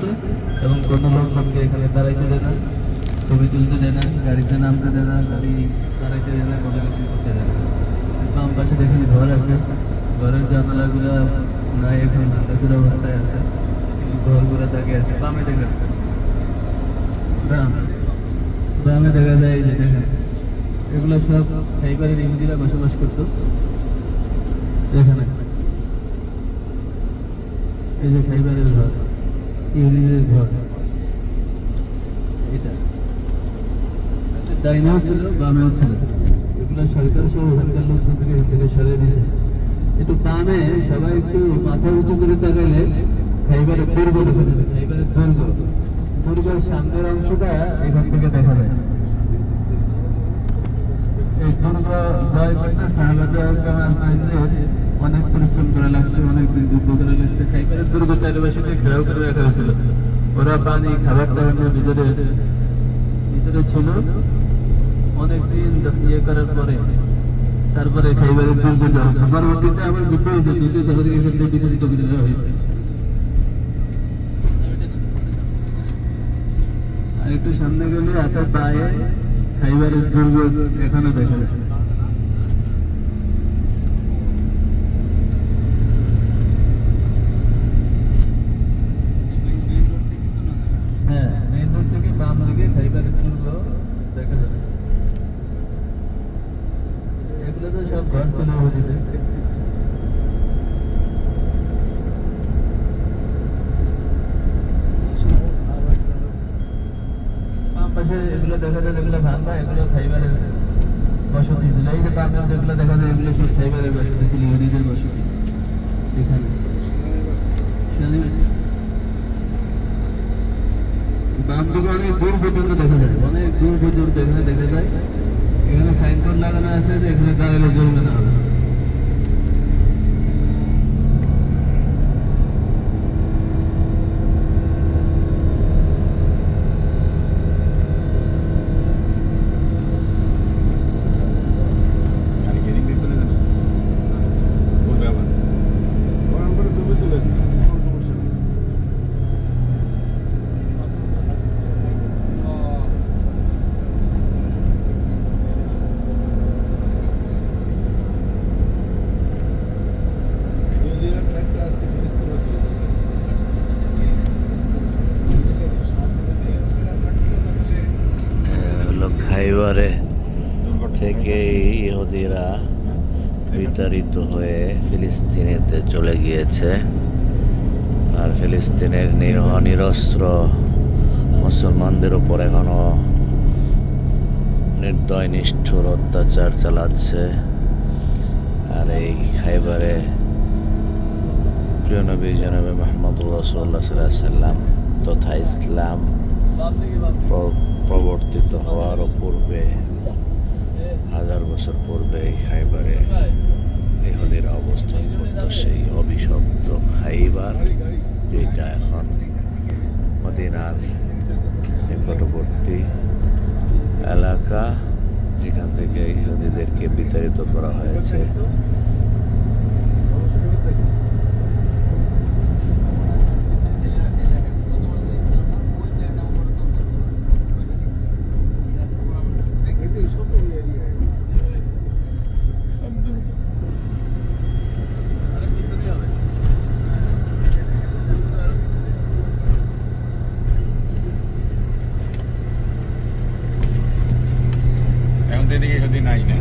আছে এবং কোনো লোককে এখানে দাঁড়াইতে দেয় না, ছবি তুলতে দেয় না, গাড়িতে নামতে দেয় না, গাড়ি দাঁড়াইতে দেয় না, কোনো কিছু করতে দেয় না। বাম পাশে দেখেন ঘর আছে, ঘরের জানালাগুলো নাই, এখন ভাঙাচোরা অবস্থায় আছে, কিন্তু ঘরগুলো তাকে আছে। বামে দেখেন, বামে দেখা যায় যে দেখেন এগুলো সব খাইবারের ইহুদিরা বসবাস করতো এখানে। এই যে খাইবারের ঘর, ইহুদিদের ঘর, এটা ডাইনেও ছিল বামেও ছিল। এগুলো সরকার সহ ওখানকার লোকজন থেকে সরিয়ে দিয়েছে। একটু বামে সবাই একটু মাথা উঁচু করে তাকাইলে খাইবারের দুর্গ দেখা যাবে। খাইবারের দুর্গের সামনের অংশটা এখান থেকে দেখা যায়। এই দুর্গ জয় করতে সাহাবাদের অনেক পরিশ্রম করা লাগছে, অনেকদিন যুদ্ধ করা লাগছে। খাইবারের দুর্গ চারিপাশে ঘেরাও করে রাখা হয়েছিল। ওরা পানি খাবার টাবার ভিতরে ছিল। অনেকদিন ইয়ে করার পরে তারপরে খাইবারের দুর্গ যাওয়া হয়েছে। পরবর্তীতে আবার যুদ্ধ হয়েছে, যুদ্ধে তাদেরকে এখান থেকে বিতাড়িত করে দেওয়া হয়েছে। আর একটু সামনে গেলে এত পায়ে খাইবারের দুর্গ এখানে দেখা যায়। হ্যাঁ, মেইন রোড থেকে বাম দিকে খাইবারের দুর্গ দেখা যাবে। এগুলো তো সব ঘর ছিল ওদিকে। বাম পাশে এগুলো দেখা যায়, এগুলো ভাঙা, এগুলো খাইবারের বসতি ছিল। এই যে বামে যেগুলো দেখা যায় এগুলো সব খাইবারের বসতি ছিল, ইহুদিদের বসতি এখানে। বাম দিকে অনেক দূর পর্যন্ত দেখা যায়, অনেক দূর পর্যন্ত এখানে দেখা যায়। এখানে সাইনবোর্ড লাগানো আছে যে এখানে দাঁড়ালে জরিমানা হবে। খাইবারে থেকে ইহুদিরা বিতাড়িত হয়ে ফিলিস্তিনেতে চলে গিয়েছে। আর ফিলিস্তিনের নিরস্ত্র মুসলমানদের উপর এখনো নির্দয় নিষ্ঠুর অত্যাচার চালাচ্ছে। আর এই খাইবারে প্রিয় নবী জনাবে মুহাম্মদুল্লাহ সাল্লাল্লাহু আলাইহি ওয়াসাল্লাম তথা ইসলাম প্রবর্তিত হওয়ার পূর্বে, 1000 বছর পূর্বে এই খাইবারে ইহুদিরা অবস্থান করত। সেই অভিশপ্ত খাইবার, যেটা এখন মদিনার নিকটবর্তী এলাকা, যেখান থেকে ইহুদিদেরকে বিতাড়িত করা হয়েছে। এখন তো এদিকে যদি নাই না।